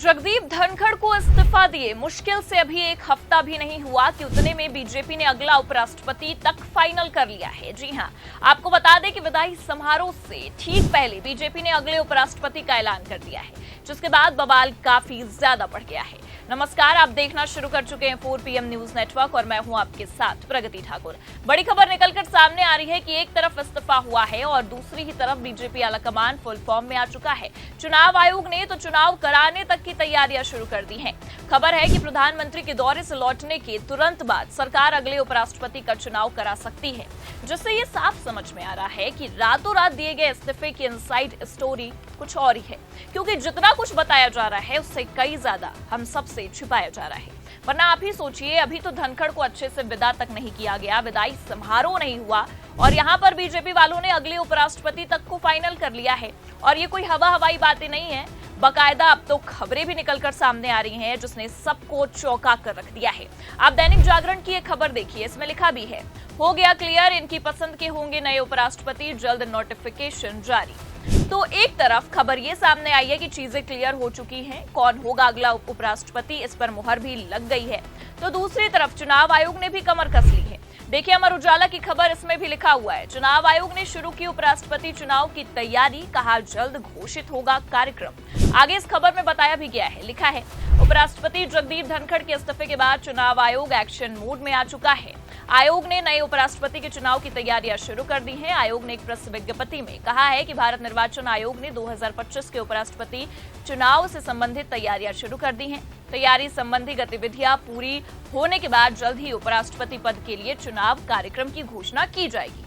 जगदीप धनखड़ को इस्तीफा दिए मुश्किल से अभी एक हफ्ता भी नहीं हुआ कि उतने में बीजेपी ने अगला उपराष्ट्रपति तक फाइनल कर लिया है। जी हां, आपको बता दें कि विदाई समारोह से ठीक पहले बीजेपी ने अगले उपराष्ट्रपति का ऐलान कर दिया है, जिसके बाद बवाल काफी ज्यादा बढ़ गया है। नमस्कार, आप देखना शुरू कर चुके हैं 4 PM न्यूज नेटवर्क और मैं हूं आपके साथ प्रगति ठाकुर। बड़ी खबर निकलकर सामने आ रही है कि एक तरफ इस्तीफा हुआ है और दूसरी ही तरफ बीजेपी आलाकमान फुल फॉर्म में आ चुका है। चुनाव आयोग ने तो चुनाव कराने तक की तैयारियां शुरू कर दी हैं। खबर है कि प्रधानमंत्री के दौरे से लौटने के तुरंत बाद सरकार अगले उपराष्ट्रपति का चुनाव करा सकती है, जिससे ये साफ समझ में आ रहा है कि रातों रात दिए गए इस्तीफे की इनसाइड स्टोरी कुछ और ही है, क्योंकि जितना कुछ बताया जा रहा है उससे कई ज्यादा हम सबसे छिपाया जा रहा है। वरना आप ही सोचिए, अभी तो धनखड़ को अच्छे से विदा तक नहीं किया गया, विदाई समारोह नहीं हुआ और यहाँ पर बीजेपी वालों ने अगले उपराष्ट्रपति तक को फाइनल कर लिया है। और ये कोई हवाई बातें नहीं है, बकायदा अब तो खबरें भी निकलकर सामने आ रही हैं, जिसने सबको चौंका कर रख दिया है। आप दैनिक जागरण की एक खबर देखिए, इसमें लिखा भी है, हो गया क्लियर, इनकी पसंद के होंगे नए उपराष्ट्रपति, जल्द नोटिफिकेशन जारी। तो एक तरफ खबर ये सामने आई है कि चीजें क्लियर हो चुकी हैं, कौन होगा अगला उपराष्ट्रपति, इस पर मुहर भी लग गई है। तो दूसरी तरफ चुनाव आयोग ने भी कमर कस ली है। देखिए, अमर उजाला की खबर, इसमें भी लिखा हुआ है, चुनाव आयोग ने शुरू की उपराष्ट्रपति चुनाव की तैयारी, कहा जल्द घोषित होगा कार्यक्रम। आगे इस खबर में बताया भी गया है, लिखा है, उपराष्ट्रपति जगदीप धनखड़ के इस्तीफे के बाद चुनाव आयोग एक्शन मोड में आ चुका है। आयोग ने नए उपराष्ट्रपति के चुनाव की तैयारियां शुरू कर दी हैं। आयोग ने एक प्रेस विज्ञप्ति में कहा है कि भारत निर्वाचन आयोग ने 2025 के उपराष्ट्रपति चुनाव से संबंधित तैयारियां शुरू कर दी हैं। तैयारी संबंधी गतिविधियां पूरी होने के बाद जल्द ही उपराष्ट्रपति पद के लिए चुनाव कार्यक्रम की घोषणा की जाएगी।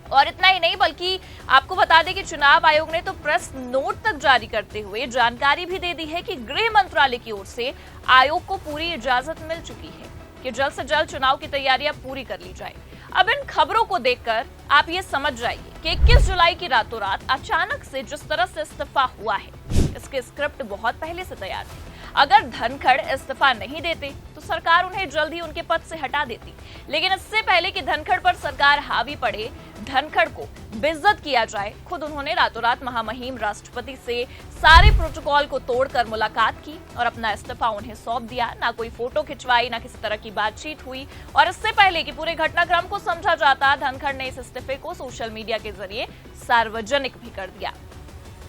और इतना ही नहीं, बल्कि आपको बता दें कि चुनाव आयोग ने तो प्रेस नोट तक जारी करते हुए जानकारी भी दे दी है कि गृह मंत्रालय की ओर से आयोग को पूरी इजाजत मिल चुकी है कि जल्द से जल्द चुनाव की तैयारियां पूरी कर ली जाए। अब इन खबरों को देखकर आप ये समझ जाइए कि 21 जुलाई की रातों रात अचानक से जिस तरह से इस्तीफा हुआ है, इसके स्क्रिप्ट बहुत पहले से तैयार थी। अगर धनखड़ इस्तीफा नहीं देते तो सरकार उन्हें जल्द ही उनके पद से हटा देती, लेकिन इससे पहले कि धनखड़ पर सरकार हावी पड़े, धनखड़ को बेइज्जत किया जाए, खुद उन्होंने रातों रात महामहिम राष्ट्रपति से सारे प्रोटोकॉल को तोड़कर मुलाकात की और अपना इस्तीफा उन्हें सौंप दिया। ना कोई फोटो खिंचवाई, ना किसी तरह की बातचीत हुई। और इससे पहले कि पूरे घटनाक्रम को समझा जाता, धनखड़ ने इस इस्तीफे को सोशल मीडिया के जरिए सार्वजनिक भी कर दिया।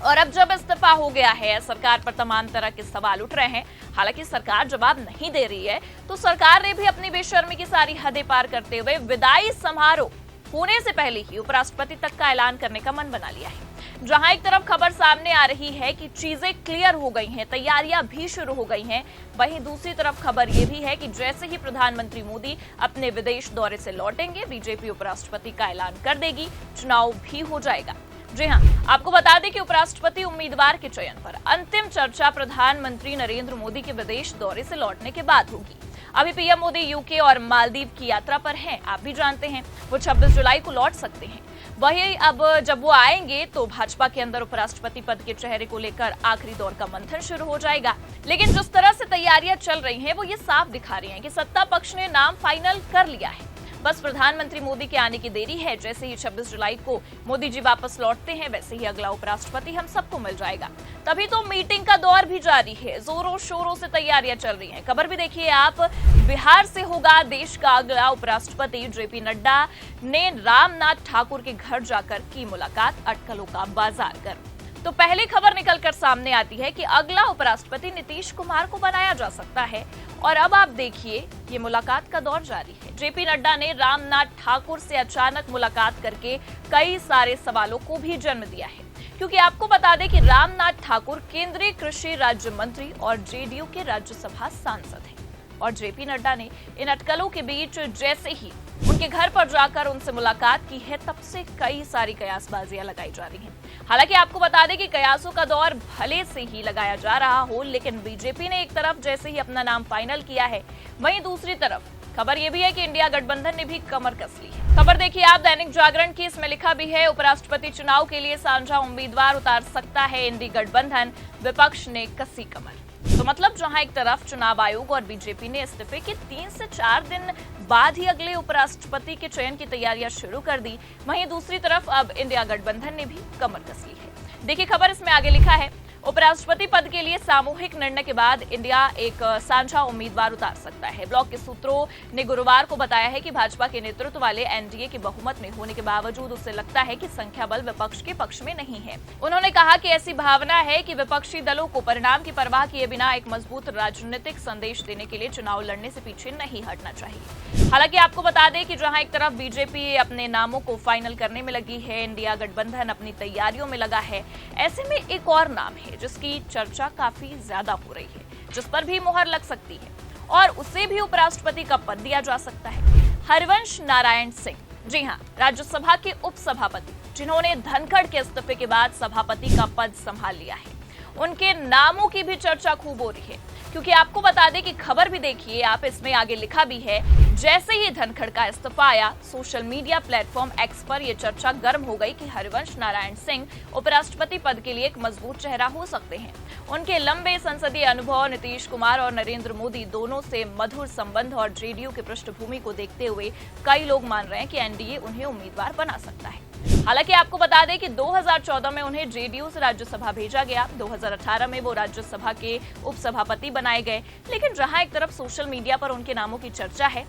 और अब जब इस्तीफा हो गया है, सरकार पर तमाम तरह के सवाल उठ रहे हैं। हालांकि सरकार जवाब नहीं दे रही है, तो सरकार ने भी अपनी बेशर्मी की सारी हदें पार करते हुए विदाई समारोह होने से पहले ही उपराष्ट्रपति तक का ऐलान करने का मन बना लिया है। जहां एक तरफ खबर सामने आ रही है कि चीजें क्लियर हो गई हैं, तैयारियां भी शुरू हो गई हैं, वहीं दूसरी तरफ खबर यह भी है कि जैसे ही प्रधानमंत्री मोदी अपने विदेश दौरे से लौटेंगे, बीजेपी उपराष्ट्रपति का ऐलान कर देगी, चुनाव भी हो जाएगा। जी हां, आपको बता दें कि उपराष्ट्रपति उम्मीदवार के चयन पर अंतिम चर्चा प्रधानमंत्री नरेंद्र मोदी के विदेश दौरे से लौटने के बाद होगी। अभी पीएम मोदी यूके और मालदीव की यात्रा पर हैं, आप भी जानते हैं, वो 26 जुलाई को लौट सकते हैं। वही अब जब वो आएंगे तो भाजपा के अंदर उपराष्ट्रपति पद के चेहरे को लेकर आखिरी दौर का मंथन शुरू हो जाएगा। लेकिन जिस तरह से तैयारियां चल रही हैं, वो ये साफ दिखा रही हैं कि सत्ता पक्ष ने नाम फाइनल कर लिया है। बस प्रधानमंत्री मोदी के आने की देरी है। जैसे ही 26 जुलाई को मोदी जी वापस लौटते हैं, वैसे ही अगला उपराष्ट्रपति हम सबको मिल जाएगा। तभी तो मीटिंग का दौर भी जारी है, जोरों शोरों से तैयारियां चल रही हैं। खबर भी देखिए आप, बिहार से होगा देश का अगला उपराष्ट्रपति। जेपी नड्डा ने रामनाथ ठाकुर के घर जाकर की मुलाकात, अटकलों का बाजार कर। तो पहली खबर निकलकर सामने आती है कि अगला उपराष्ट्रपति नीतीश कुमार को बनाया जा सकता है। और अब आप देखिए, ये मुलाकात का दौर जारी है। जेपी नड्डा ने रामनाथ ठाकुर से अचानक मुलाकात करके कई सारे सवालों को भी जन्म दिया है, क्योंकि आपको बता दें कि रामनाथ ठाकुर केंद्रीय कृषि राज्य मंत्री और जेडीयू के राज्यसभा सांसद हैं। और जेपी नड्डा ने इन अटकलों के बीच जैसे ही उनके घर पर जाकर उनसे मुलाकात की है, तब से कई सारी कयासबाजियां लगाई जा रही हैं। हालांकि आपको बता दें कि कयासों का दौर भले से ही लगाया जा रहा हो, लेकिन बीजेपी ने एक तरफ जैसे ही अपना नाम फाइनल किया है, वहीं दूसरी तरफ खबर यह भी है कि इंडिया गठबंधन ने भी कमर कस ली है। खबर देखिए आप दैनिक जागरण की, इसमें लिखा भी है, उपराष्ट्रपति चुनाव के लिए साझा उम्मीदवार उतार सकता है इंडी गठबंधन, विपक्ष ने कसी कमर। तो मतलब जहां एक तरफ चुनाव आयोग और बीजेपी ने इस्तीफे के 3 से 4 दिन बाद ही अगले उपराष्ट्रपति के चयन की तैयारियां शुरू कर दी, वहीं दूसरी तरफ अब इंडिया गठबंधन ने भी कमर कस ली है। देखिए खबर इसमें आगे लिखा है, उपराष्ट्रपति पद के लिए सामूहिक निर्णय के बाद इंडिया एक साझा उम्मीदवार उतार सकता है। ब्लॉक के सूत्रों ने गुरुवार को बताया है कि भाजपा के नेतृत्व वाले एनडीए के बहुमत में होने के बावजूद उसे लगता है कि संख्या बल विपक्ष के पक्ष में नहीं है। उन्होंने कहा कि ऐसी भावना है कि विपक्षी दलों को परिणाम की परवाह किए बिना एक मजबूत राजनीतिक संदेश देने के लिए चुनाव लड़ने से पीछे नहीं हटना चाहिए। हालांकि आपको बता दें कि जहां एक तरफ बीजेपी अपने नामों को फाइनल करने में लगी है, इंडिया गठबंधन अपनी तैयारियों में लगा है, ऐसे में एक और नाम है जिसकी चर्चा काफी ज्यादा हो रही है, जिस पर भी मुहर लग सकती है और उसे भी उपराष्ट्रपति का पद दिया जा सकता है। हरिवंश नारायण सिंह, जी हां, राज्यसभा के उपसभापति, जिन्होंने धनखड़ के इस्तीफे के बाद सभापति का पद संभाल लिया है, उनके नामों की भी चर्चा खूब हो रही है। क्योंकि आपको बता दें कि खबर भी देखिए आप, इसमें आगे लिखा भी है, जैसे ही धनखड़ का इस्तीफा आया, सोशल मीडिया प्लेटफॉर्म एक्स पर यह चर्चा गर्म हो गई कि हरिवंश नारायण सिंह उपराष्ट्रपति पद के लिए एक मजबूत चेहरा हो सकते हैं। उनके लंबे संसदीय अनुभव, नीतीश कुमार और नरेंद्र मोदी दोनों से मधुर संबंध और जेडीयू की पृष्ठभूमि को देखते हुए कई लोग मान रहे हैं कि एनडीए उन्हें उम्मीदवार बना सकता है। हालांकि आपको बता दें कि 2014 में उन्हें जेडीयू से राज्यसभा भेजा गया, 2018 में वो राज्यसभा के उपसभापति बनाए गए। लेकिन जहां एक तरफ सोशल मीडिया पर उनके नामों की चर्चा है,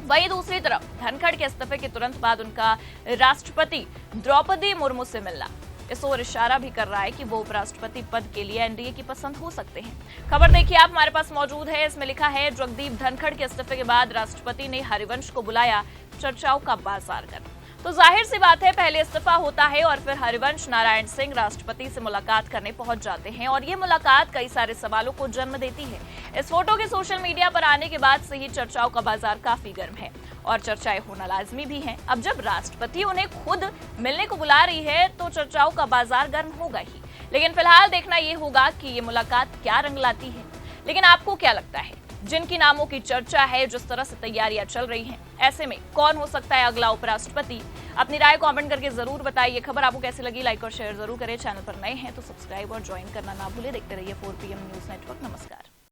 वहीं दूसरी तरफ धनखड़ के इस्तीफे के तुरंत बाद उनका राष्ट्रपति द्रौपदी मुर्मू से मिलना इस ओर इशारा भी कर रहा है कि वो उपराष्ट्रपति पद के लिए एनडीए की पसंद हो सकते हैं। खबर देखिए आप, हमारे पास मौजूद है, इसमें लिखा है, जगदीप धनखड़ के इस्तीफे के बाद राष्ट्रपति ने हरिवंश को बुलाया, चर्चाओं का बाजार गर्म। तो जाहिर सी बात है, पहले इस्तीफा होता है और फिर हरिवंश नारायण सिंह राष्ट्रपति से मुलाकात करने पहुंच जाते हैं और ये मुलाकात कई सारे सवालों को जन्म देती है। इस फोटो के सोशल मीडिया पर आने के बाद से ही चर्चाओं का बाजार काफी गर्म है और चर्चाएं होना लाजमी भी है। अब जब राष्ट्रपति उन्हें खुद मिलने को बुला रही है तो चर्चाओं का बाजार गर्म होगा ही। लेकिन फिलहाल देखना ये होगा कि ये मुलाकात क्या रंग लाती है। लेकिन आपको क्या लगता है, जिनकी नामों की चर्चा है, जिस तरह से तैयारियां चल रही हैं, ऐसे में कौन हो सकता है अगला उपराष्ट्रपति? अपनी राय कमेंट करके जरूर बताइए। खबर आपको कैसी लगी, लाइक और शेयर जरूर करें। चैनल पर नए हैं तो सब्सक्राइब और ज्वाइन करना ना भूलें। देखते रहिए 4PM न्यूज नेटवर्क। नमस्कार।